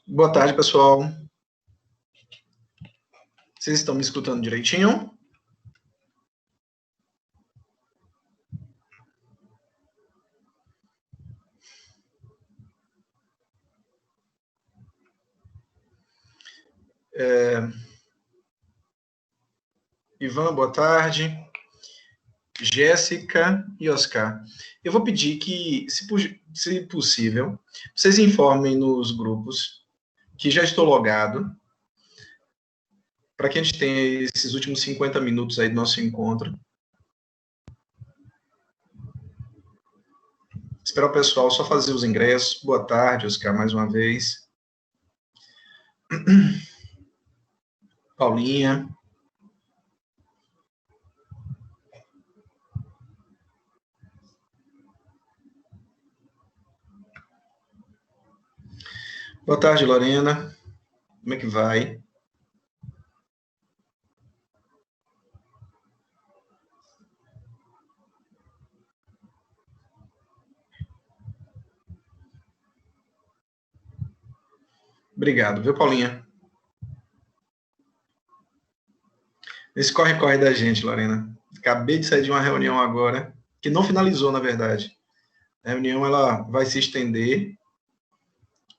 Boa tarde, pessoal. Vocês estão me escutando direitinho? Ivan, boa tarde. Jéssica e Oscar. Eu vou pedir que, se possível, vocês informem nos grupos que já estou logado, para que a gente tenha esses últimos 50 minutos aí do nosso encontro. Esperar o pessoal só fazer os ingressos. Boa tarde, Oscar, mais uma vez. Paulinha. Boa tarde, Lorena. Como é que vai? Obrigado, viu, Paulinha? Esse corre-corre da gente, Lorena. Acabei de sair de uma reunião agora, que não finalizou, na verdade. A reunião ela vai se estender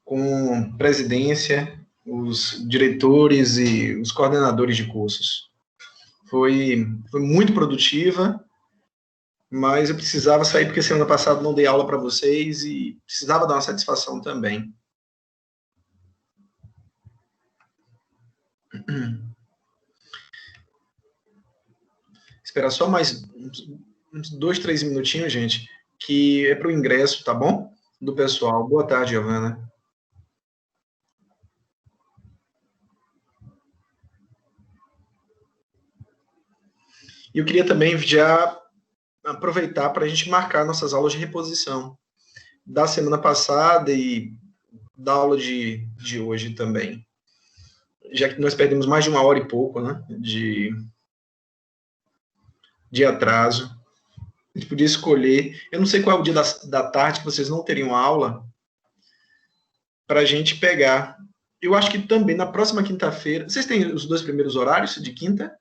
com presidência, os diretores e os coordenadores de cursos. Foi muito produtiva, mas eu precisava sair porque semana passada não dei aula para vocês e precisava dar uma satisfação também. Esperar só mais uns 2, 3 minutinhos, gente, que é para o ingresso, tá bom? Do pessoal. Boa tarde, Giovana. E eu queria também já aproveitar para a gente marcar nossas aulas de reposição da semana passada e da aula de hoje também. Já que nós perdemos mais de 1 hora e pouco, né, de atraso. A gente podia escolher, eu não sei qual é o dia da tarde que vocês não teriam aula, para a gente pegar. Eu acho que também na próxima quinta-feira, vocês têm os 2 primeiros horários de quinta?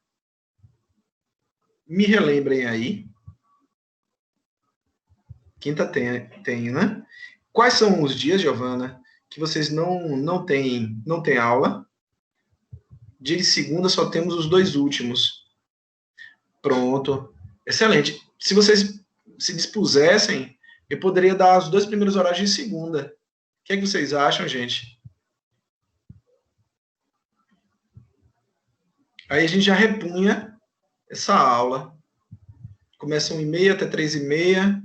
Me relembrem aí. Quinta tem, né? Quais são os dias, Giovana, que vocês não têm aula? Dia de segunda só temos os 2 últimos. Pronto. Excelente. Se vocês se dispusessem, eu poderia dar os 2 primeiros horários de segunda. O que é que vocês acham, gente? Aí a gente já repunha essa aula. Começa 1h30 até 3h30.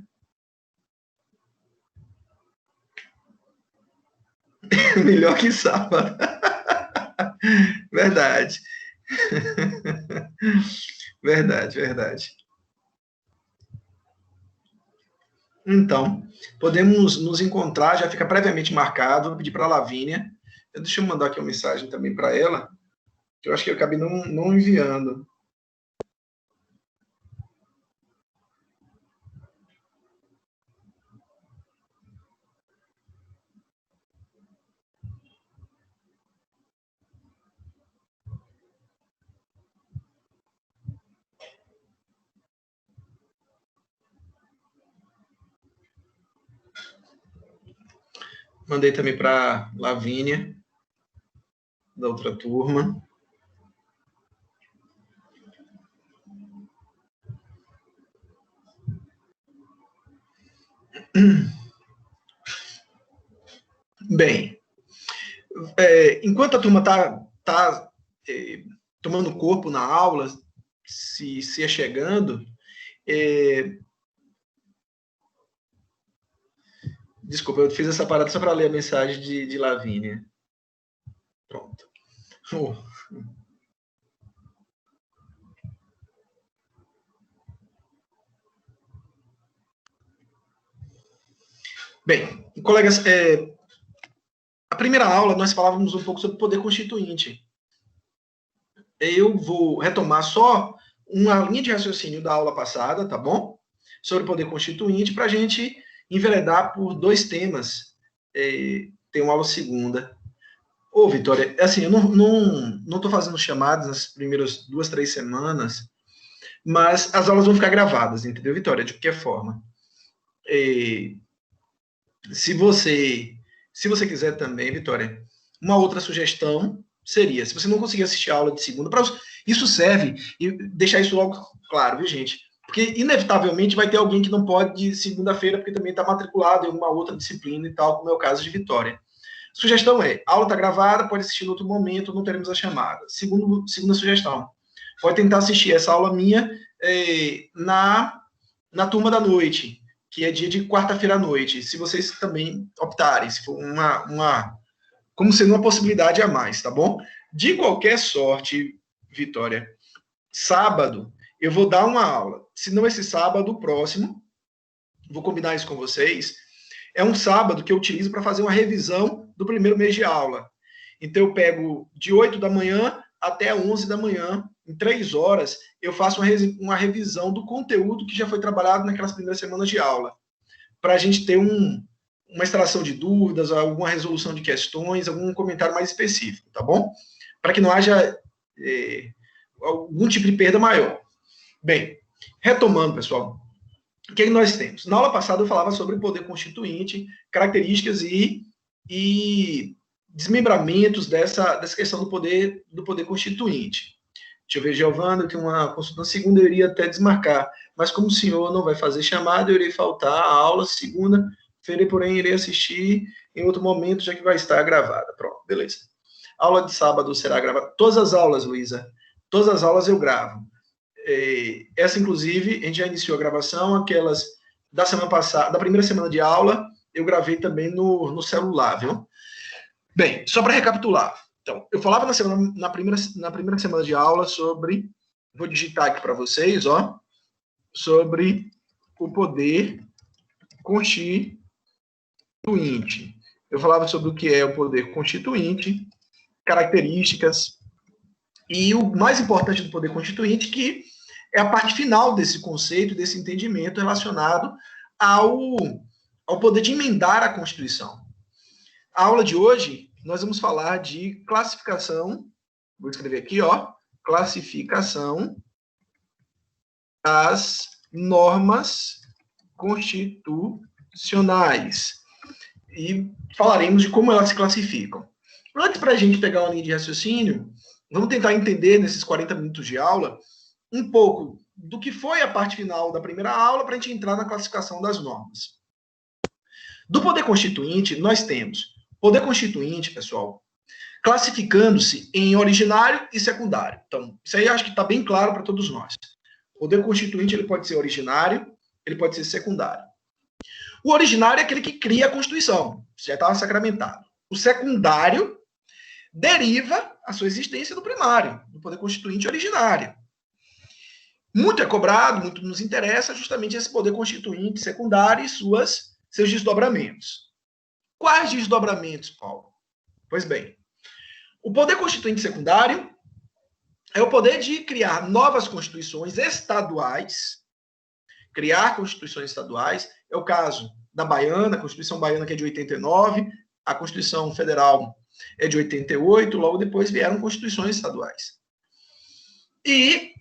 Melhor que sábado. Verdade. Verdade. Então, podemos nos encontrar, já fica previamente marcado, vou pedir para a Lavínia. Deixa eu mandar aqui uma mensagem também para ela, que eu acho que eu acabei não enviando. Mandei também para Lavínia, da outra turma. Bem, enquanto a turma está tomando corpo na aula, se chegando, desculpa, eu fiz essa parada só para ler a mensagem de Lavínia. Pronto. Bem, colegas, a primeira aula nós falávamos um pouco sobre o poder constituinte. Eu vou retomar só uma linha de raciocínio da aula passada, tá bom? sobre poder constituinte, para a gente enveredar por 2 temas. Tem uma aula segunda. Ô, Vitória, assim, eu não estou fazendo chamadas nas primeiras 2, 3 semanas, mas as aulas vão ficar gravadas, entendeu, Vitória? De qualquer forma. Se você quiser também, Vitória, uma outra sugestão seria, se você não conseguir assistir a aula de segunda, isso serve, e deixar isso logo claro, viu, gente? Porque, inevitavelmente, vai ter alguém que não pode de segunda-feira, porque também está matriculado em uma outra disciplina e tal, como é o caso de Vitória. Sugestão é, a aula está gravada, pode assistir em outro momento, não teremos a chamada. Segunda sugestão, pode tentar assistir essa aula minha na turma da noite, que é dia de quarta-feira à noite, se vocês também optarem, se for como sendo uma possibilidade a mais, tá bom? De qualquer sorte, Vitória, sábado eu vou dar uma aula, se não esse sábado, o próximo, vou combinar isso com vocês, é um sábado que eu utilizo para fazer uma revisão do primeiro mês de aula. Então eu pego de 8 da manhã até 11 da manhã, em 3 horas, eu faço uma revisão do conteúdo que já foi trabalhado naquelas primeiras semanas de aula, para a gente ter uma extração de dúvidas, alguma resolução de questões, algum comentário mais específico, tá bom? Para que não haja algum tipo de perda maior. Bem, retomando, pessoal, o que nós temos? Na aula passada eu falava sobre o poder constituinte, características e desmembramentos dessa questão do poder constituinte. Deixa eu ver, Giovana, eu tenho uma consulta na segunda, eu iria até desmarcar, mas como o senhor não vai fazer chamada, eu irei faltar a aula segunda-feira, porém irei assistir em outro momento, já que vai estar gravada. Pronto, beleza. A aula de sábado será gravada. Todas as aulas, Luísa, todas as aulas eu gravo. Essa, inclusive, a gente já iniciou a gravação, aquelas da semana passada, da primeira semana de aula, eu gravei também no celular, viu? Bem, só para recapitular. Então, eu falava na primeira semana de aula sobre, vou digitar aqui para vocês, ó, sobre o poder constituinte. Eu falava sobre o que é o poder constituinte, características, e o mais importante do poder constituinte, que é a parte final desse conceito, desse entendimento relacionado ao poder de emendar a Constituição. A aula de hoje, nós vamos falar de classificação, vou escrever aqui, ó, classificação das normas constitucionais. E falaremos de como elas se classificam. Antes, para a gente pegar uma linha de raciocínio, vamos tentar entender, nesses 40 minutos de aula, um pouco do que foi a parte final da primeira aula para a gente entrar na classificação das normas. Do poder constituinte, nós temos poder constituinte, pessoal, classificando-se em originário e secundário. Então, isso aí acho que está bem claro para todos nós. O poder constituinte ele pode ser originário, ele pode ser secundário. O originário é aquele que cria a Constituição, já estava sacramentado. O secundário deriva a sua existência do primário, do poder constituinte originário. Muito é cobrado, muito nos interessa justamente esse poder constituinte secundário e seus desdobramentos. Quais desdobramentos, Paulo? Pois bem, o poder constituinte secundário é o poder de criar novas constituições estaduais. Criar constituições estaduais é o caso da Baiana, a Constituição Baiana, que é de 89, a Constituição Federal é de 88, logo depois vieram constituições estaduais. E,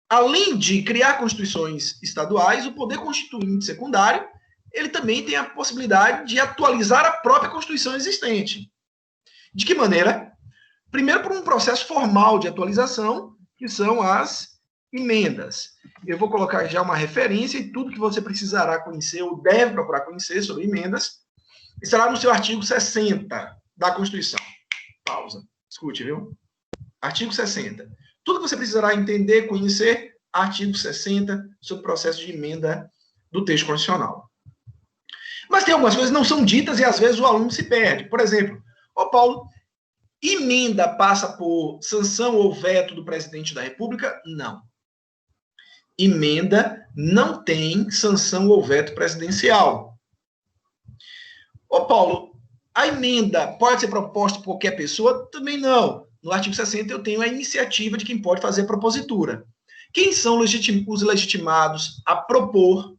além de criar constituições estaduais, o poder constituinte secundário, ele também tem a possibilidade de atualizar a própria Constituição existente. De que maneira? Primeiro, por um processo formal de atualização, que são as emendas. Eu vou colocar já uma referência e tudo que você precisará conhecer ou deve procurar conhecer sobre emendas estará no seu artigo 60 da Constituição. Pausa. Escute, viu? Artigo 60. Tudo que você precisará entender, conhecer, artigo 60, sobre o processo de emenda do texto constitucional. Mas tem algumas coisas que não são ditas e às vezes o aluno se perde. Por exemplo, Paulo, emenda passa por sanção ou veto do presidente da República? Não. Emenda não tem sanção ou veto presidencial. Paulo, a emenda pode ser proposta por qualquer pessoa? Também não. No artigo 60 eu tenho a iniciativa de quem pode fazer a propositura. Quem são os legitimados a propor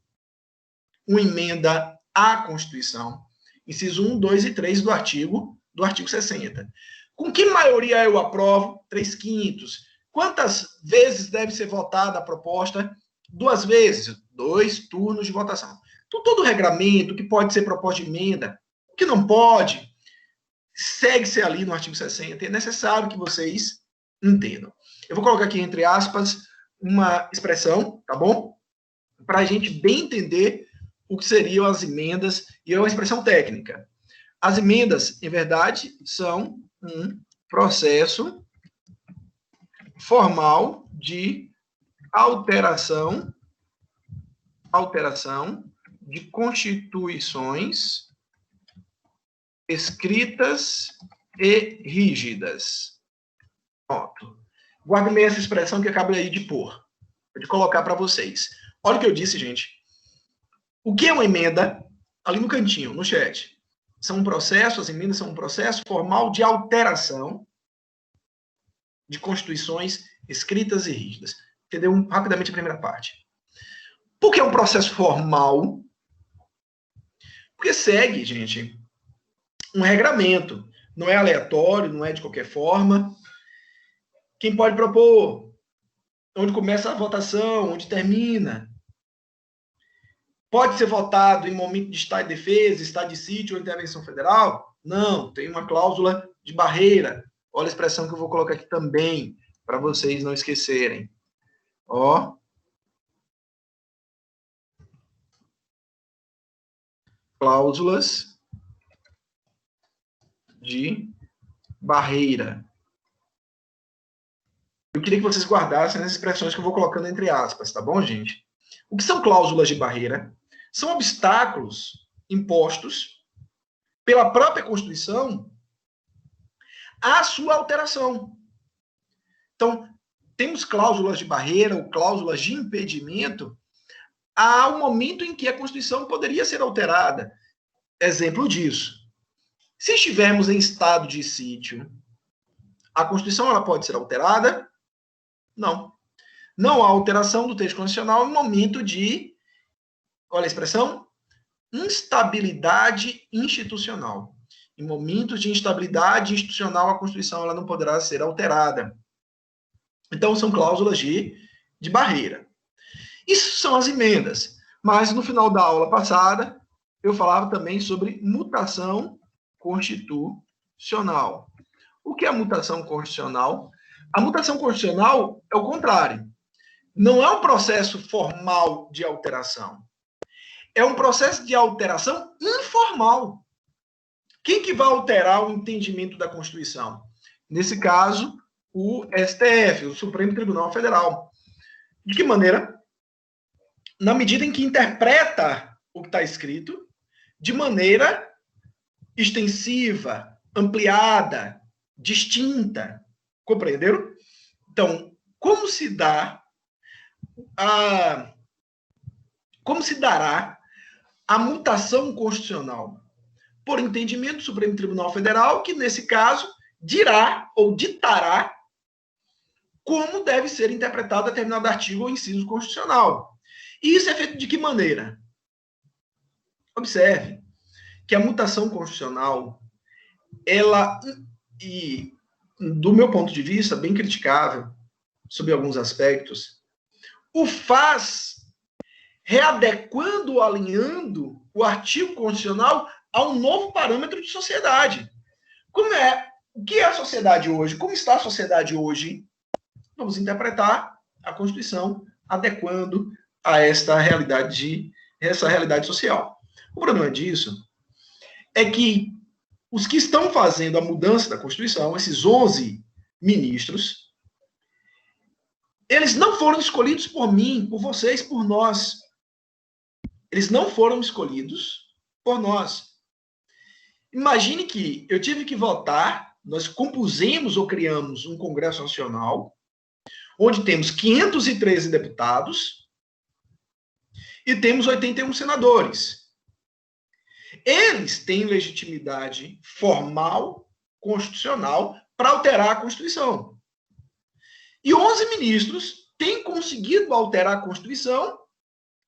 uma emenda à Constituição. Inciso 1, 2 e 3 do artigo 60. Com que maioria eu aprovo? 3/5. Quantas vezes deve ser votada a proposta? 2 vezes, 2 turnos de votação. Então, todo o regramento que pode ser proposta de emenda, o que não pode, segue-se ali no artigo 60. É necessário que vocês entendam. Eu vou colocar aqui, entre aspas, uma expressão, tá bom? Para a gente bem entender o que seriam as emendas, e é uma expressão técnica. As emendas, em verdade, são um processo formal de alteração de constituições escritas e rígidas. Pronto. Guarde bem essa expressão que eu acabei de pôr, de colocar para vocês. Olha o que eu disse, gente. O que é uma emenda? Ali no cantinho, no chat. São um processo, as emendas são um processo formal de alteração de constituições escritas e rígidas. Entendeu? Rapidamente a primeira parte. Por que é um processo formal? Porque segue, gente, um regramento. Não é aleatório, não é de qualquer forma. Quem pode propor? Onde começa a votação, onde termina. Pode ser votado em momento de estado de defesa, estado de sítio ou intervenção federal? Não, tem uma cláusula de barreira. Olha a expressão que eu vou colocar aqui também, para vocês não esquecerem. Ó. Cláusulas de barreira. Eu queria que vocês guardassem as expressões que eu vou colocando entre aspas, tá bom, gente? O que são cláusulas de barreira? São obstáculos impostos pela própria Constituição à sua alteração. Então, temos cláusulas de barreira ou cláusulas de impedimento ao momento em que a Constituição poderia ser alterada. Exemplo disso. Se estivermos em estado de sítio, a Constituição ela pode ser alterada? Não. Não há alteração do texto constitucional em momento de, olha a expressão, instabilidade institucional. Em momentos de instabilidade institucional, a Constituição ela não poderá ser alterada. Então, são cláusulas de barreira. Isso são as emendas. Mas, no final da aula passada, eu falava também sobre mutação constitucional. O que é a mutação constitucional? A mutação constitucional é o contrário. Não é um processo formal de alteração. É um processo de alteração informal. Quem que vai alterar o entendimento da Constituição? Nesse caso, o STF, o Supremo Tribunal Federal. De que maneira? Na medida em que interpreta o que está escrito de maneira extensiva, ampliada, distinta. Compreenderam? Então, como se dará a mutação constitucional? Por entendimento do Supremo Tribunal Federal, que, nesse caso, dirá ou ditará como deve ser interpretado determinado artigo ou inciso constitucional. E isso é feito de que maneira? Observe que a mutação constitucional, ela, e do meu ponto de vista, bem criticável, sob alguns aspectos, o faz readequando ou alinhando o artigo constitucional a um novo parâmetro de sociedade. O que é a sociedade hoje? Como está a sociedade hoje? Vamos interpretar a Constituição adequando a essa realidade social. O problema disso é que os que estão fazendo a mudança da Constituição, esses 11 ministros, eles não foram escolhidos por mim, por vocês, por nós. Eles não foram escolhidos por nós. Imagine que eu tive que votar, nós compusemos ou criamos um Congresso Nacional, onde temos 513 deputados e temos 81 senadores. Eles têm legitimidade formal, constitucional, para alterar a Constituição. E 11 ministros têm conseguido alterar a Constituição,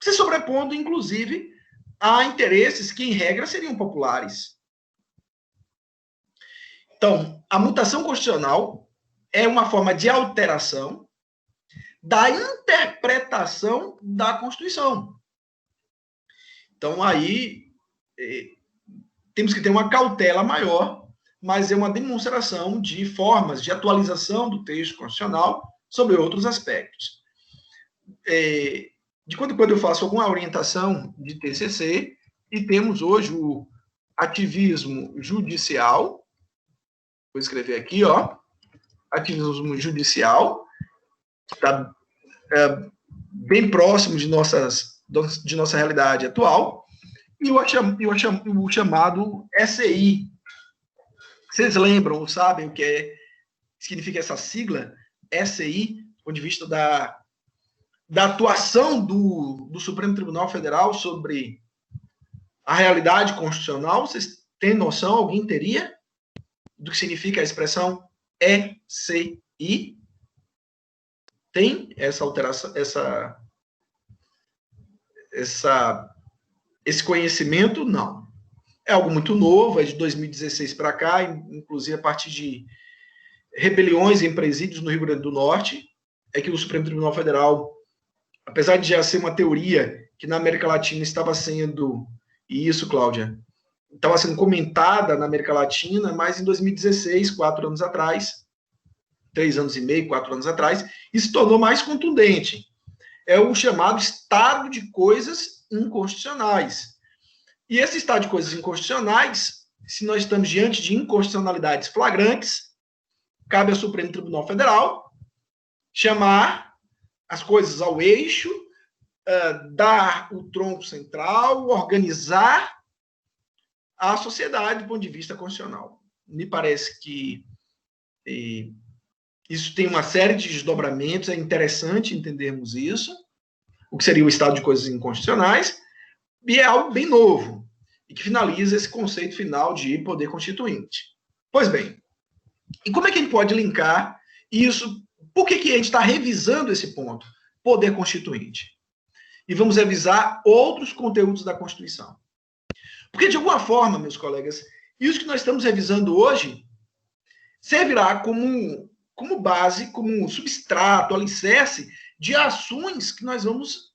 se sobrepondo, inclusive, há interesses que, em regra, seriam populares. Então, a mutação constitucional é uma forma de alteração da interpretação da Constituição. Então, aí, temos que ter uma cautela maior, mas é uma demonstração de formas de atualização do texto constitucional sobre outros aspectos. De quando em quando eu faço alguma orientação de TCC, e temos hoje o ativismo judicial. Vou escrever aqui, ó. Ativismo judicial. Está bem próximo de nossa realidade atual. E o chamado SEI. Vocês lembram ou sabem o que significa essa sigla? SEI, do ponto de vista da atuação do Supremo Tribunal Federal sobre a realidade constitucional. Vocês têm noção? Alguém teria do que significa a expressão SEI? Tem essa alteração, esse conhecimento? Não. É algo muito novo, é de 2016 para cá, inclusive a partir de rebeliões em presídios no Rio Grande do Norte, é que o Supremo Tribunal Federal, apesar de já ser uma teoria que na América Latina estava sendo, e isso, Cláudia, estava sendo comentada na América Latina, mas em 2016, 4 anos atrás, 3 anos e meio, 4 anos atrás, isso se tornou mais contundente. É o chamado estado de coisas inconstitucionais. E esse estado de coisas inconstitucionais, se nós estamos diante de inconstitucionalidades flagrantes, cabe ao Supremo Tribunal Federal chamar as coisas ao eixo, dar o tronco central, organizar a sociedade do ponto de vista constitucional. Me parece que isso tem uma série de desdobramentos, é interessante entendermos isso, o que seria o estado de coisas inconstitucionais, e é algo bem novo, e que finaliza esse conceito final de poder constituinte. Pois bem, e como é que a gente pode linkar isso? Por que a gente está revisando esse ponto? Poder constituinte. E vamos revisar outros conteúdos da Constituição. Porque, de alguma forma, meus colegas, isso que nós estamos revisando hoje servirá como base, como um substrato, alicerce de ações que nós vamos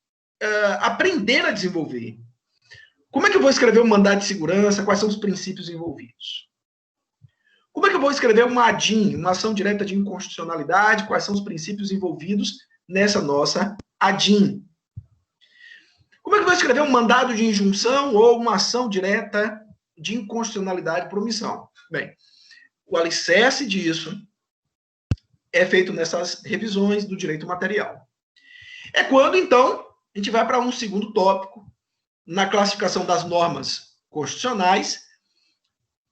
aprender a desenvolver. Como é que eu vou escrever um mandado de segurança? Quais são os princípios envolvidos? Como é que eu vou escrever uma ADIM, uma ação direta de inconstitucionalidade? Quais são os princípios envolvidos nessa nossa ADIM? Como é que eu vou escrever um mandado de injunção ou uma ação direta de inconstitucionalidade por omissão? Bem, o alicerce disso é feito nessas revisões do direito material. É quando, então, a gente vai para um segundo tópico, na classificação das normas constitucionais,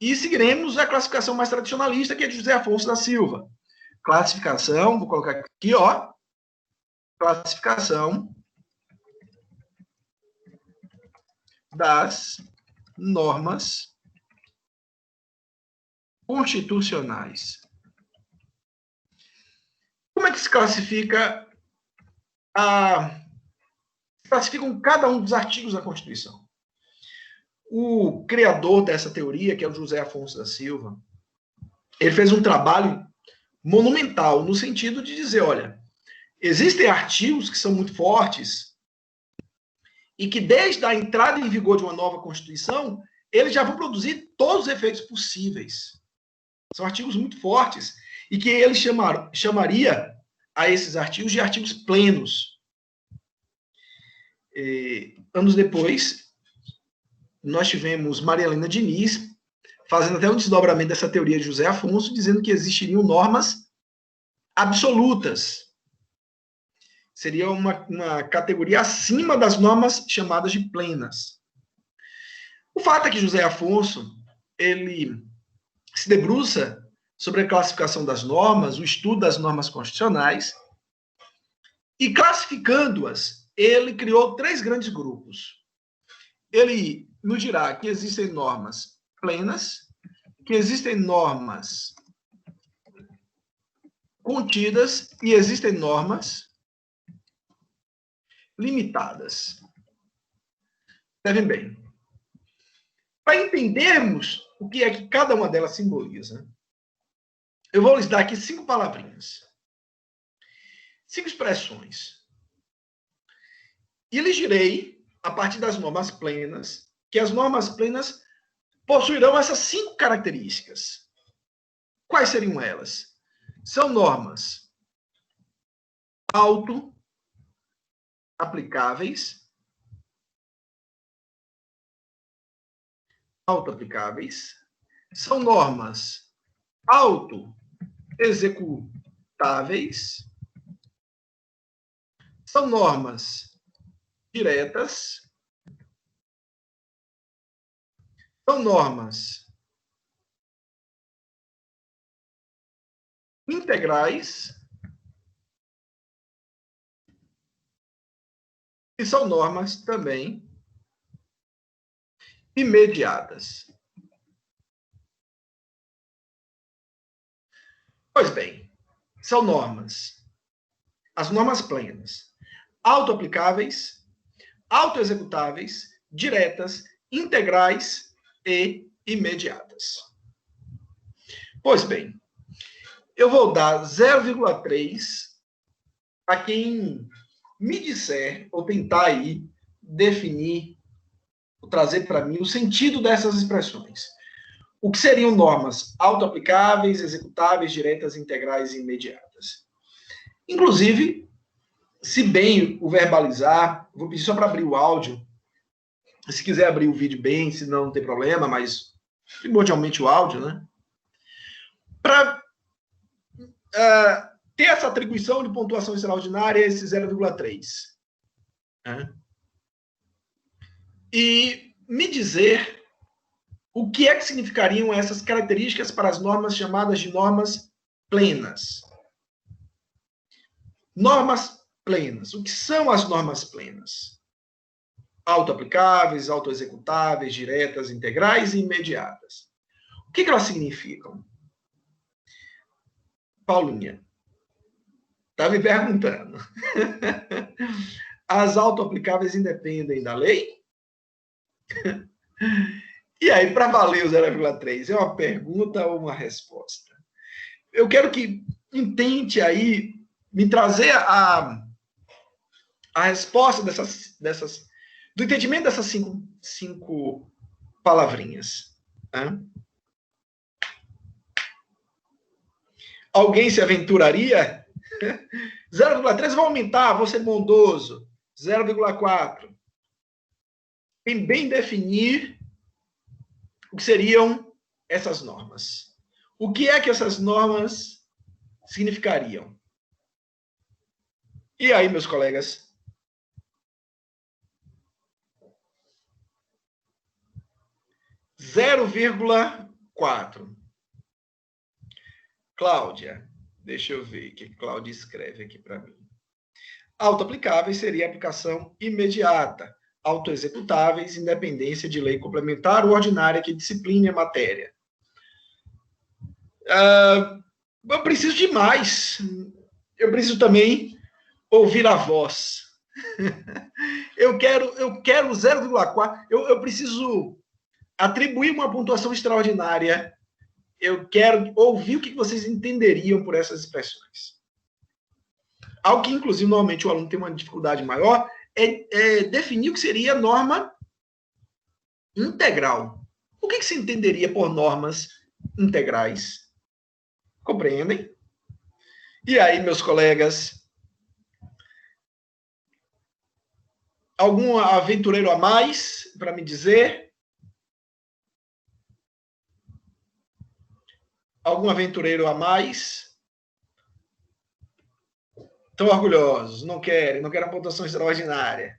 e seguiremos a classificação mais tradicionalista, que é de José Afonso da Silva. Classificação, vou colocar aqui, ó, classificação das normas constitucionais. Como é que se classifica classificam cada um dos artigos da Constituição? O criador dessa teoria, que é o José Afonso da Silva, ele fez um trabalho monumental no sentido de dizer, olha, existem artigos que são muito fortes e que desde a entrada em vigor de uma nova Constituição, eles já vão produzir todos os efeitos possíveis. São artigos muito fortes e que ele chamaria a esses artigos de artigos plenos. Anos depois, nós tivemos Maria Helena Diniz fazendo até um desdobramento dessa teoria de José Afonso, dizendo que existiriam normas absolutas. Seria uma categoria acima das normas chamadas de plenas. O fato é que José Afonso, ele se debruça sobre a classificação das normas, o estudo das normas constitucionais, e classificando-as, ele criou 3 grandes grupos. Ele nos dirá que existem normas plenas, que existem normas contidas e existem normas limitadas. Observem bem. Para entendermos o que é que cada uma delas simboliza, eu vou lhes dar aqui 5 palavrinhas. 5 expressões. E lhes direi, a partir das normas plenas, que as normas plenas possuirão essas 5 características. Quais seriam elas? São normas auto-aplicáveis, são normas auto-executáveis, são normas diretas, são normas integrais e são normas também imediatas. Pois bem, são normas, as normas plenas, auto-aplicáveis, auto-executáveis, diretas, integrais e imediatas. Pois bem, eu vou dar 0,3 a quem me disser, ou tentar aí definir, ou trazer para mim o sentido dessas expressões. O que seriam normas auto-aplicáveis, executáveis, diretas, integrais e imediatas? Inclusive, se bem o verbalizar, vou pedir só para abrir o áudio. Se quiser abrir o vídeo bem, se não tem problema, mas primordialmente o áudio, né? Para ter essa atribuição de pontuação extraordinária, esse 0,3. Né? E me dizer o que é que significariam essas características para as normas chamadas de normas plenas. Normas plenas. O que são as normas plenas? Auto-aplicáveis, auto-executáveis, diretas, integrais e imediatas. O que elas significam? Paulinha está me perguntando. As auto-aplicáveis independem da lei? E aí, para valer o 0,3, é uma pergunta ou uma resposta? Eu quero que tente aí me trazer a resposta do entendimento dessas cinco palavrinhas. Né? Alguém se aventuraria? 0,3 vai aumentar, vou ser bondoso. 0,4. Tem bem definir o que seriam essas normas. O que é que essas normas significariam? E aí, meus colegas? (0,4). Cláudia, deixa eu ver o que Cláudia escreve aqui para mim. Auto-aplicáveis seria aplicação imediata. Auto-executáveis, independência de lei complementar ou ordinária que discipline a matéria. Eu preciso de mais. Eu preciso também ouvir a voz. Eu quero 0,4. Eu preciso atribuir uma pontuação extraordinária. Eu quero ouvir o que vocês entenderiam por essas expressões. Algo que, inclusive, normalmente o aluno tem uma dificuldade maior é definir o que seria norma integral. O que se entenderia por normas integrais? Compreendem? E aí, meus colegas? Algum aventureiro a mais para me dizer? Algum aventureiro a mais? Estão orgulhosos, não querem a pontuação extraordinária.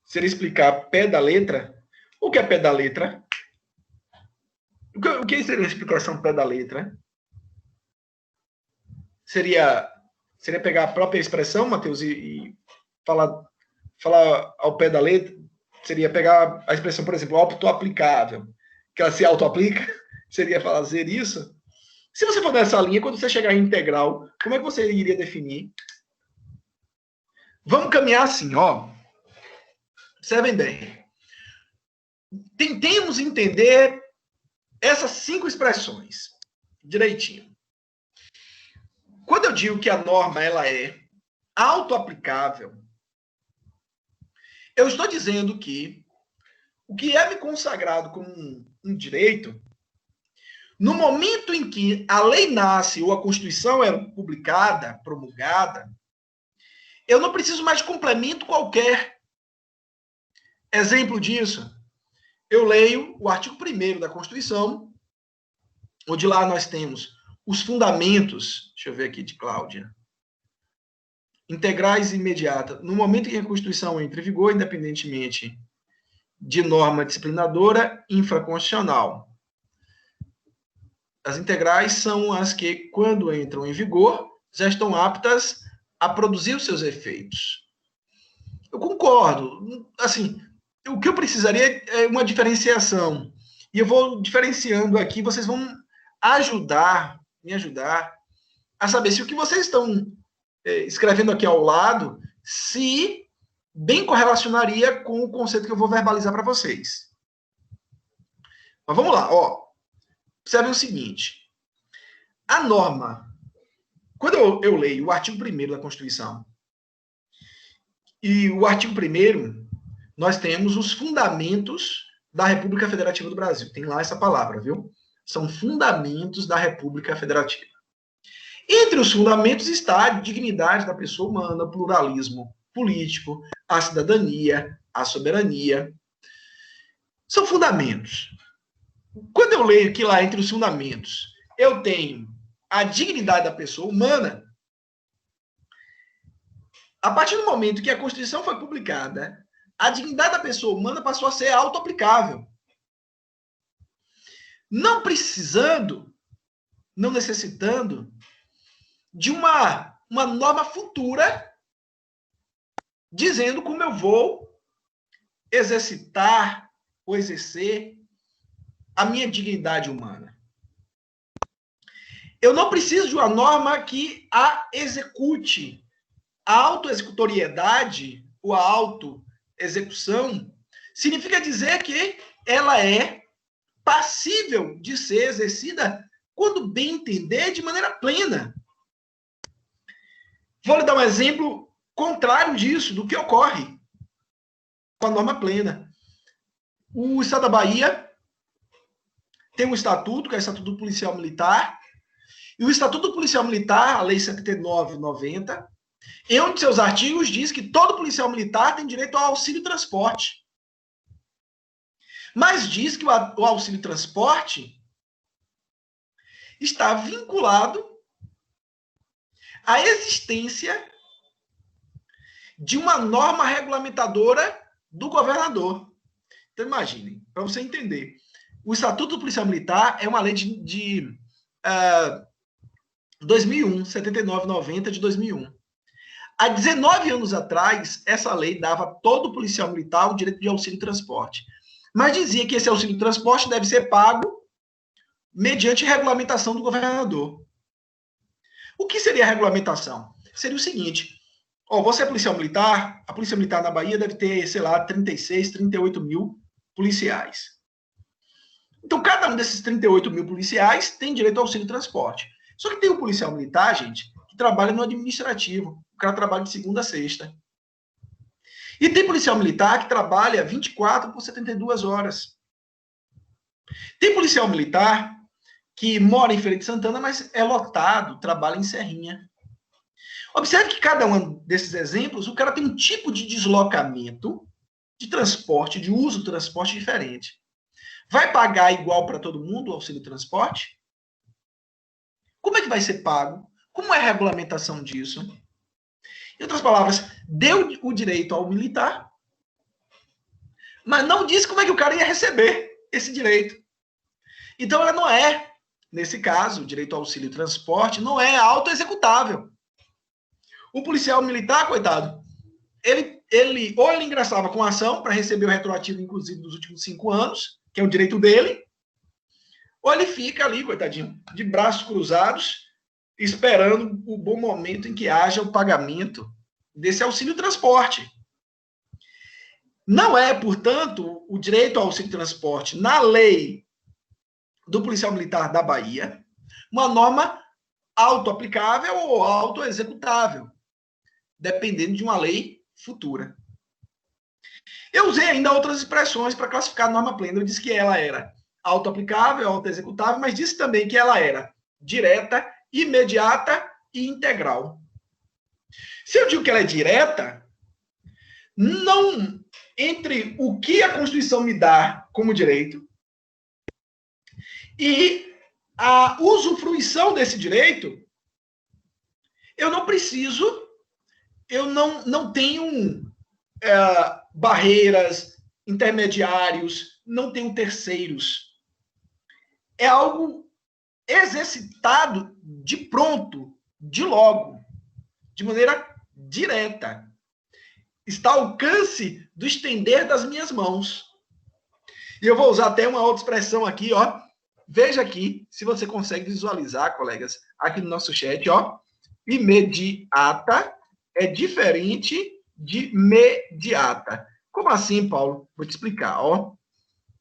Se ele explicar pé da letra, o que é pé da letra? O que seria a explicação pé da letra? Seria pegar a própria expressão, Matheus, e falar ao pé da letra? Seria pegar a expressão, por exemplo, auto-aplicável, que ela se auto-aplica? Seria fazer isso? Se você for nessa linha, quando você chegar em integral, como é que você iria definir? Vamos caminhar assim, ó. Observem bem. Tentemos entender essas 5 expressões direitinho. Quando eu digo que a norma ela é autoaplicável, eu estou dizendo que o que é me consagrado como um direito, no momento em que a lei nasce ou a Constituição é publicada, promulgada, eu não preciso mais de complemento qualquer. Exemplo disso, eu leio o artigo 1º da Constituição, onde lá nós temos os fundamentos, deixa eu ver aqui de Cláudia, integrais e imediatas. No momento em que a Constituição entra em vigor, independentemente de norma disciplinadora infraconstitucional. As integrais são as que, quando entram em vigor, já estão aptas a produzir os seus efeitos. Eu concordo. Assim, o que eu precisaria é uma diferenciação. E eu vou diferenciando aqui, vocês vão me ajudar a saber se o que vocês estão escrevendo aqui ao lado, se bem correlacionaria com o conceito que eu vou verbalizar para vocês. Mas vamos lá, ó. Observem o seguinte. A norma, quando eu leio o artigo 1º da Constituição, e o artigo 1º, nós temos os fundamentos da República Federativa do Brasil. Tem lá essa palavra, viu? São fundamentos da República Federativa. Entre os fundamentos está a dignidade da pessoa humana, o pluralismo político, a cidadania, a soberania. São fundamentos. Quando eu leio que lá entre os fundamentos eu tenho a dignidade da pessoa humana, a partir do momento que a Constituição foi publicada, a dignidade da pessoa humana passou a ser auto-aplicável. Não precisando, não necessitando de uma norma futura dizendo como eu vou exercitar ou exercer a minha dignidade humana. Eu não preciso de uma norma que a execute. A autoexecutoriedade ou a autoexecução significa dizer que ela é passível de ser exercida quando bem entender de maneira plena. Vou lhe dar um exemplo contrário disso, do que ocorre com a norma plena. O Estado da Bahia tem um estatuto, que é o Estatuto do Policial Militar, e o Estatuto do Policial Militar, a Lei 79/90, em um de seus artigos diz que todo policial militar tem direito ao auxílio transporte. Mas diz que o auxílio transporte está vinculado à existência de uma norma regulamentadora do governador. Então, imaginem, para você entender. O Estatuto do Policial Militar é uma lei de 2001, 79/90 de 2001. Há 19 anos atrás, essa lei dava a todo policial militar o direito de auxílio transporte. Mas dizia que esse auxílio transporte deve ser pago mediante regulamentação do governador. O que seria a regulamentação? Seria o seguinte: você é policial militar, a Polícia Militar na Bahia deve ter, sei lá, 36, 38 mil policiais. Então, cada um desses 38 mil policiais tem direito ao auxílio transporte. Só que tem um policial militar, gente, que trabalha no administrativo. O cara trabalha de segunda a sexta. E tem policial militar que trabalha 24 por 72 horas. Tem policial militar que mora em Feira de Santana, mas é lotado, trabalha em Serrinha. Observe que cada um desses exemplos, o cara tem um tipo de deslocamento, de transporte, de uso do transporte diferente. Vai pagar igual para todo mundo o auxílio transporte? Como é que vai ser pago? Como é a regulamentação disso? Em outras palavras, deu o direito ao militar, mas não disse como é que o cara ia receber esse direito. Então, ela não é, nesse caso, o direito ao auxílio transporte não é autoexecutável. O policial militar, coitado, ele ingressava com ação para receber o retroativo, inclusive, dos últimos 5 anos, que é o direito dele, ou ele fica ali, coitadinho, de braços cruzados, esperando o bom momento em que haja o pagamento desse auxílio transporte. Não é, portanto, o direito ao auxílio transporte na lei do policial militar da Bahia uma norma auto-aplicável ou auto-executável, dependendo de uma lei futura. Eu usei ainda outras expressões para classificar a norma plena. Eu disse que ela era auto-aplicável, auto-executável, mas disse também que ela era direta, imediata e integral. Se eu digo que ela é direta, não entre o que a Constituição me dá como direito e a usufruição desse direito, eu não preciso, eu não tenho barreiras, intermediários, não tenho terceiros. É algo exercitado de pronto, de logo, de maneira direta. Está ao alcance do estender das minhas mãos. E eu vou usar até uma outra expressão aqui, ó. Veja aqui, se você consegue visualizar, colegas, aqui no nosso chat, ó. Imediata é diferente de mediata. Como assim, Paulo? Vou te explicar, ó.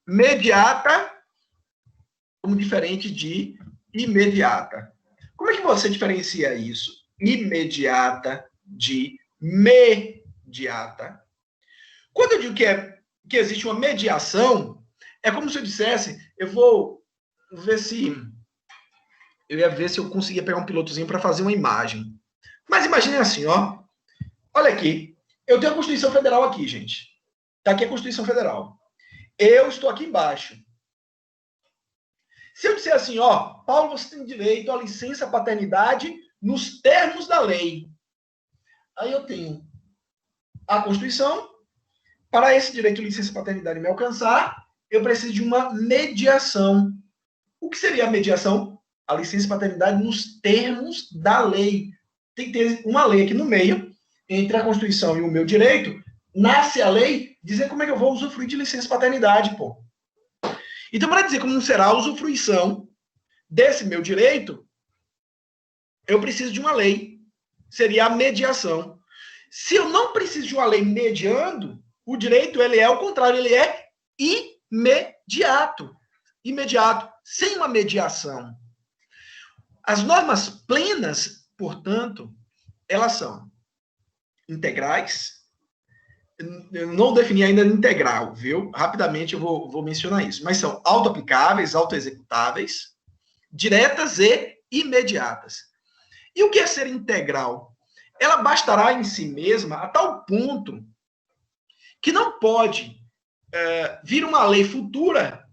Mediata como diferente de imediata. Como é que você diferencia isso? Imediata de mediata. Quando eu digo que existe uma mediação, é como se eu dissesse, eu ia ver se eu conseguia pegar um pilotozinho para fazer uma imagem. Mas imagine assim, ó. Olha aqui, eu tenho a Constituição Federal aqui, gente. Tá aqui a Constituição Federal. Eu estou aqui embaixo. Se eu disser assim, ó, Paulo, você tem direito à licença paternidade nos termos da lei. Aí eu tenho a Constituição. Para esse direito de licença paternidade me alcançar, eu preciso de uma mediação. O que seria a mediação? A licença paternidade nos termos da lei. Tem que ter uma lei aqui no meio, entre a Constituição e o meu direito, nasce a lei dizer como é que eu vou usufruir de licença paternidade, pô. Então, para dizer como será a usufruição desse meu direito, eu preciso de uma lei. Seria a mediação. Se eu não preciso de uma lei mediando, o direito, ele é o contrário, ele é imediato. Imediato, sem uma mediação. As normas plenas, portanto, elas são integrais. Eu não defini ainda integral, viu? Rapidamente eu vou mencionar isso. Mas são auto-aplicáveis, auto-executáveis, diretas e imediatas. E o que é ser integral? Ela bastará em si mesma a tal ponto que não pode vir uma lei futura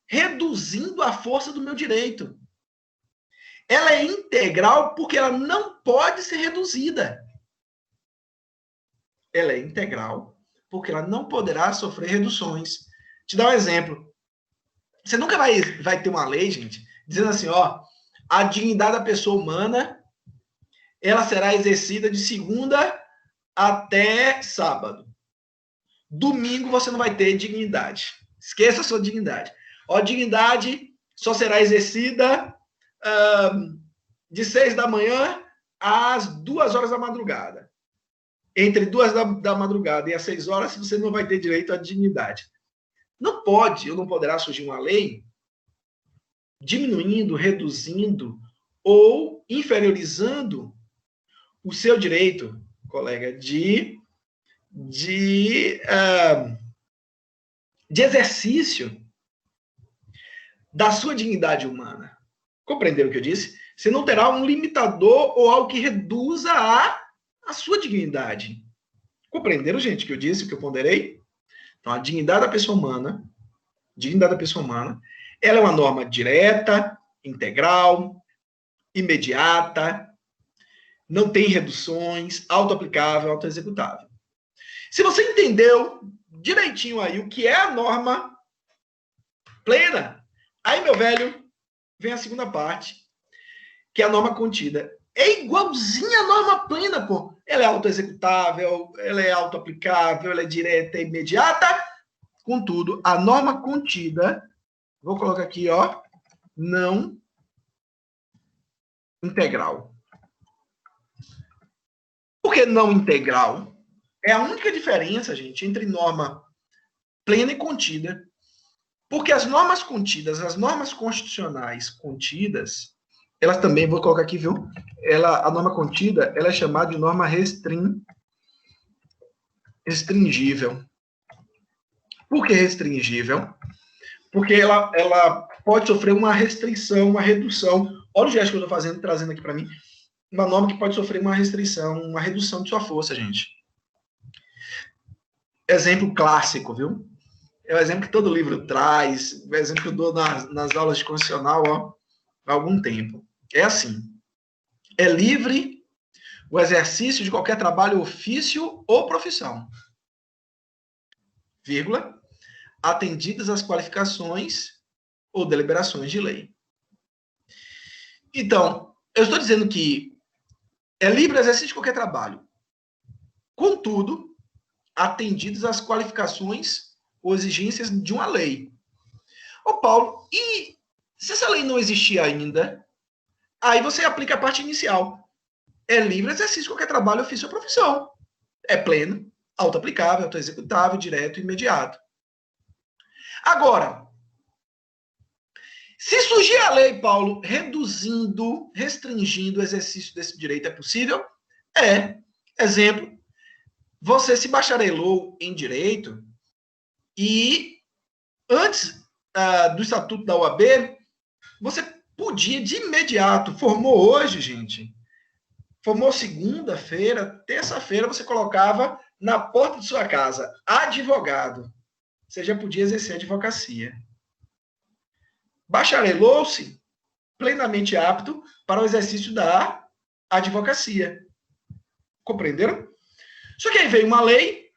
reduzindo a força do meu direito. Ela é integral porque ela não pode ser reduzida. Ela é integral porque ela não poderá sofrer reduções. Te dar um exemplo. Você nunca vai ter uma lei, gente, dizendo assim, ó, a dignidade da pessoa humana, ela será exercida de segunda até sábado. Domingo você não vai ter dignidade. Esqueça a sua dignidade. A dignidade só será exercida de 6 da manhã às 2 horas da madrugada. Entre 2 da madrugada e às 6 horas, você não vai ter direito à dignidade. Não pode, ou não poderá surgir uma lei diminuindo, reduzindo ou inferiorizando o seu direito, colega, de exercício da sua dignidade humana. Compreenderam o que eu disse? Você não terá um limitador ou algo que reduza a sua dignidade. Compreenderam, gente, o que eu disse, o que eu ponderei? Então, a dignidade da pessoa humana, ela é uma norma direta, integral, imediata, não tem reduções, auto-aplicável, auto-executável. Se você entendeu direitinho aí o que é a norma plena, aí, meu velho, vem a segunda parte, que é a norma contida. É igualzinha a norma plena, pô. Ela é auto-executável, ela é auto-aplicável, ela é direta, é imediata. Contudo, a norma contida, vou colocar aqui, ó, não integral. Por que não integral? É a única diferença, gente, entre norma plena e contida. Porque as normas contidas, as normas constitucionais contidas, elas também, vou colocar aqui, viu? A norma contida, ela é chamada de norma restringível. Por que restringível? Porque ela pode sofrer uma restrição, uma redução. Olha o gesto que eu estou fazendo, trazendo aqui para mim. Uma norma que pode sofrer uma restrição, uma redução de sua força, gente. Exemplo clássico, viu? É o exemplo que todo livro traz, o exemplo que eu dou nas aulas de constitucional há algum tempo. É assim: é livre o exercício de qualquer trabalho, ofício ou profissão, vírgula, atendidas as qualificações ou deliberações de lei. Então, eu estou dizendo que é livre o exercício de qualquer trabalho, contudo, atendidas as qualificações ou exigências de uma lei. Ô, Paulo, e se essa lei não existir ainda, aí você aplica a parte inicial. É livre exercício de qualquer trabalho, ofício ou profissão. É pleno, auto-aplicável, auto-executável, direto e imediato. Agora, se surgir a lei, Paulo, restringindo o exercício desse direito, é possível? É. Exemplo, você se bacharelou em direito e antes do estatuto da OAB, você podia de imediato, formou hoje, gente, formou segunda-feira, terça-feira, você colocava na porta de sua casa, advogado. Você já podia exercer a advocacia. Bacharelou-se, plenamente apto para o exercício da advocacia. Compreenderam? Só que aí veio uma lei,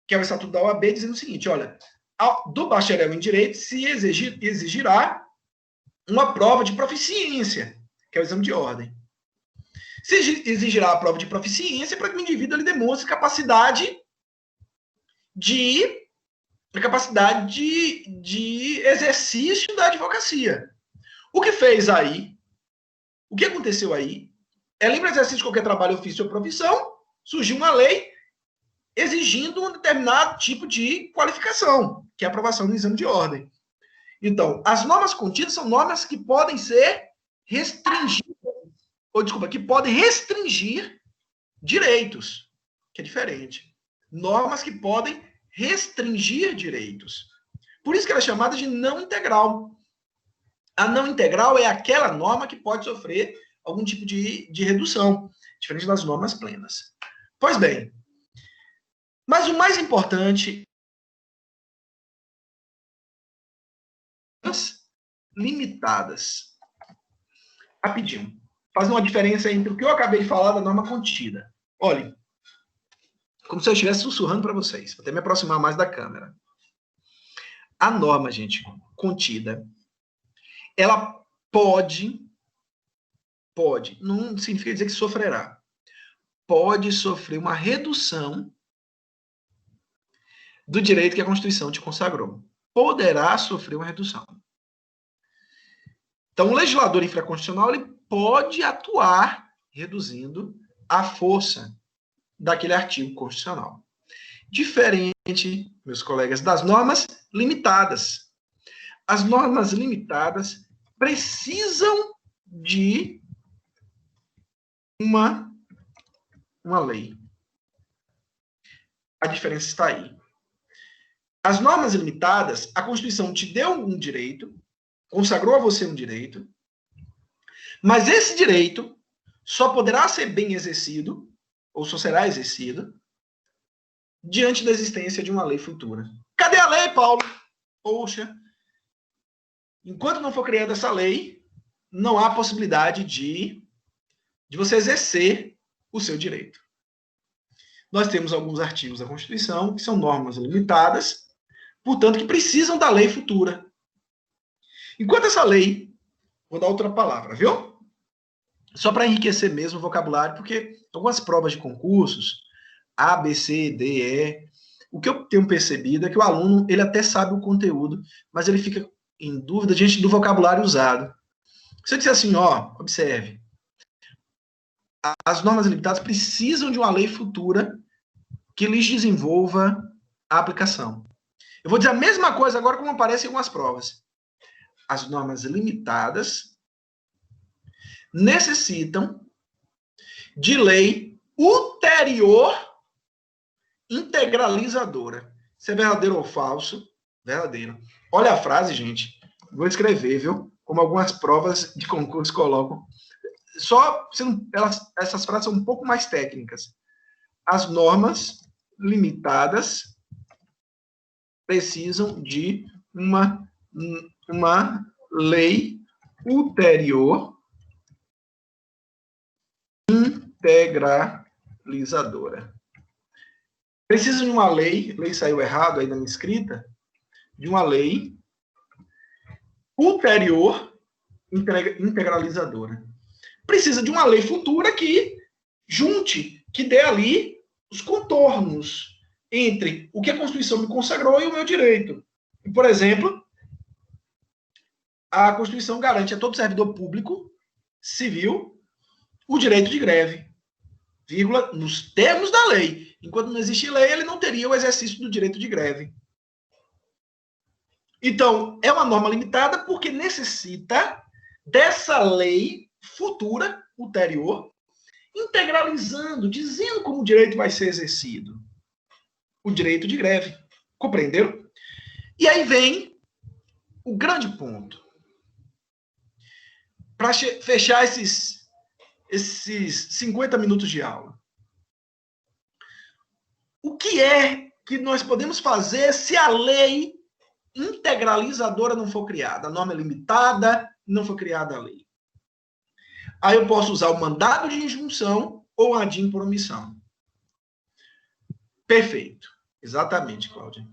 que é o Estatuto da OAB, dizendo o seguinte, olha, do bacharel em direito se exigirá uma prova de proficiência, que é o exame de ordem. Se exigirá a prova de proficiência para que o indivíduo ele demonstre capacidade de exercício da advocacia. O que fez aí? O que aconteceu aí? É livre exercício de qualquer trabalho, ofício ou profissão, surgiu uma lei exigindo um determinado tipo de qualificação, que é a aprovação do exame de ordem. Então, as normas contidas são normas que podem ser restringidas, que podem restringir direitos, que é diferente. Normas que podem restringir direitos. Por isso que ela é chamada de não integral. A não integral é aquela norma que pode sofrer algum tipo de redução, diferente das normas plenas. Pois bem, mas o mais importante, limitadas. Rapidinho. Faz uma diferença entre o que eu acabei de falar da norma contida. Olha, como se eu estivesse sussurrando para vocês. Vou até me aproximar mais da câmera. A norma, gente, contida, ela pode, não significa dizer que sofrerá, pode sofrer uma redução do direito que a Constituição te consagrou. Poderá sofrer uma redução. Então, o legislador infraconstitucional ele pode atuar reduzindo a força daquele artigo constitucional. Diferente, meus colegas, das normas limitadas. As normas limitadas precisam de uma lei. A diferença está aí. As normas limitadas, a Constituição te deu um direito, consagrou a você um direito, mas esse direito só poderá ser bem exercido, ou só será exercido, diante da existência de uma lei futura. Cadê a lei, Paulo? Poxa, enquanto não for criada essa lei, não há possibilidade de você exercer o seu direito. Nós temos alguns artigos da Constituição que são normas limitadas, portanto, que precisam da lei futura. Enquanto essa lei, vou dar outra palavra, viu? Só para enriquecer mesmo o vocabulário, porque algumas provas de concursos, A, B, C, D, E, o que eu tenho percebido é que o aluno, ele até sabe o conteúdo, mas ele fica em dúvida diante do vocabulário usado. Se eu disser assim, ó, observe, as normas limitadas precisam de uma lei futura que lhes desenvolva a aplicação. Eu vou dizer a mesma coisa agora como aparece em algumas provas. As normas limitadas necessitam de lei ulterior integralizadora. Isso é verdadeiro ou falso? Verdadeiro. Olha a frase, gente. Vou escrever, viu? Como algumas provas de concurso colocam. Só essas frases são um pouco mais técnicas. As normas limitadas precisam de uma lei ulterior integralizadora. Precisa de uma lei saiu errado aí na minha escrita, de uma lei ulterior integralizadora. Precisa de uma lei futura que junte, que dê ali os contornos entre o que a Constituição me consagrou e o meu direito. Por exemplo, a Constituição garante a todo servidor público civil o direito de greve, vírgula, nos termos da lei. Enquanto não existe lei, ele não teria o exercício do direito de greve. Então, é uma norma limitada porque necessita dessa lei futura, ulterior, integralizando, dizendo como o direito vai ser exercido. O direito de greve. Compreenderam? E aí vem o grande ponto. Para fechar esses 50 minutos de aula. O que é que nós podemos fazer se a lei integralizadora não for criada? A norma é limitada, não for criada a lei. Aí eu posso usar o mandado de injunção ou a ADIM por omissão. Perfeito. Exatamente, Cláudia.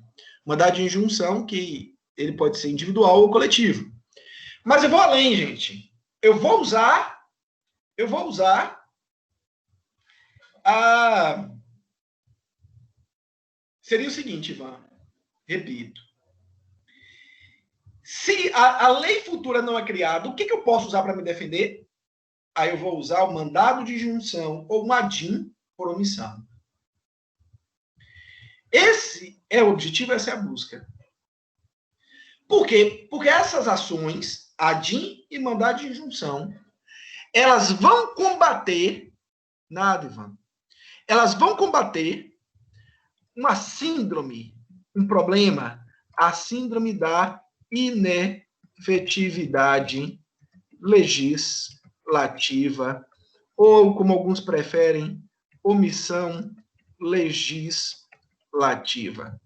Mandado de injunção, que ele pode ser individual ou coletivo. Mas eu vou além, gente. Eu vou usar a... Seria o seguinte, Ivan. Repito. Se a lei futura não é criada, o que eu posso usar para me defender? Aí eu vou usar o mandado de injunção ou uma ADIM por omissão. Esse é o objetivo, essa é a busca. Por quê? Porque essas ações, ADIM e mandado de injunção, elas vão combater, Ivan, elas vão combater uma síndrome, um problema, a síndrome da inefetividade legislativa, ou, como alguns preferem, omissão legislativa.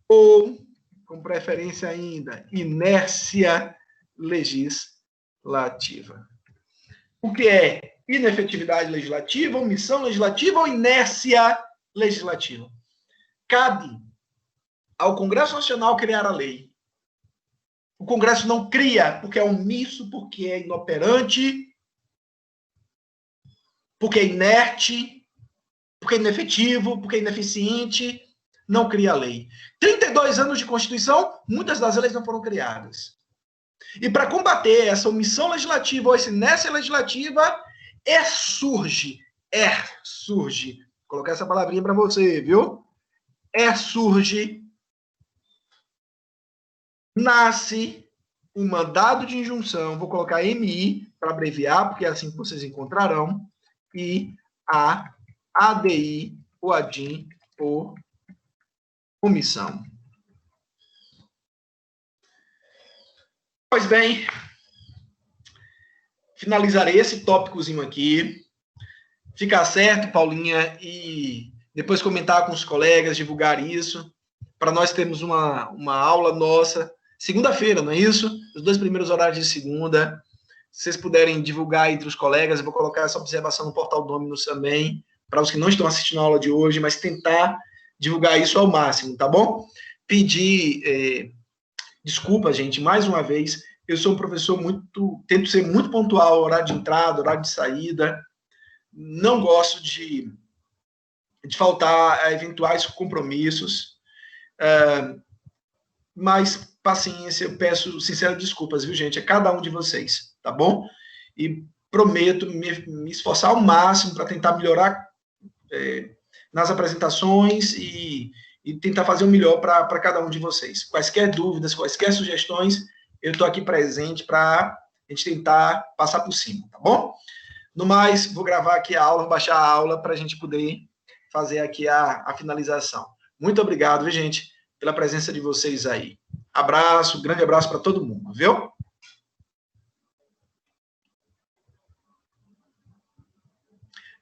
Ou, com preferência ainda, inércia legislativa. O que é inefetividade legislativa, omissão legislativa ou inércia legislativa? Cabe ao Congresso Nacional criar a lei. O Congresso não cria porque é omisso, porque é inoperante, porque é inerte, porque é inefetivo, porque é ineficiente, não cria a lei. 32 anos de Constituição, muitas das leis não foram criadas. E para combater essa omissão legislativa ou essa inércia legislativa, surge, vou colocar essa palavrinha para você, viu? Nasce o mandado de injunção, vou colocar MI para abreviar, porque é assim que vocês encontrarão, e a ADI, ou ADIM, por omissão. Pois bem, finalizarei esse tópicozinho aqui. Ficar certo, Paulinha, e depois comentar com os colegas, divulgar isso, para nós termos uma aula nossa, segunda-feira, não é isso? Os 2 primeiros horários de segunda. Se vocês puderem divulgar entre os colegas, eu vou colocar essa observação no portal Dominus também, para os que não estão assistindo a aula de hoje, mas tentar divulgar isso ao máximo, tá bom? Pedir desculpa, gente, mais uma vez, eu sou um professor tento ser muito pontual, horário de entrada, horário de saída, não gosto de faltar a eventuais compromissos, mas paciência, eu peço sinceras desculpas, viu, gente? É cada um de vocês, tá bom? E prometo me esforçar ao máximo para tentar melhorar nas apresentações e tentar fazer o melhor para cada um de vocês. Quaisquer dúvidas, quaisquer sugestões, eu estou aqui presente para a gente tentar passar por cima, tá bom? No mais, vou gravar aqui a aula, vou baixar a aula para a gente poder fazer aqui a finalização. Muito obrigado, viu, gente, pela presença de vocês aí. Abraço, grande abraço para todo mundo, viu?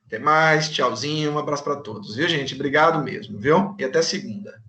Até mais, tchauzinho, um abraço para todos, viu, gente? Obrigado mesmo, viu? E até segunda.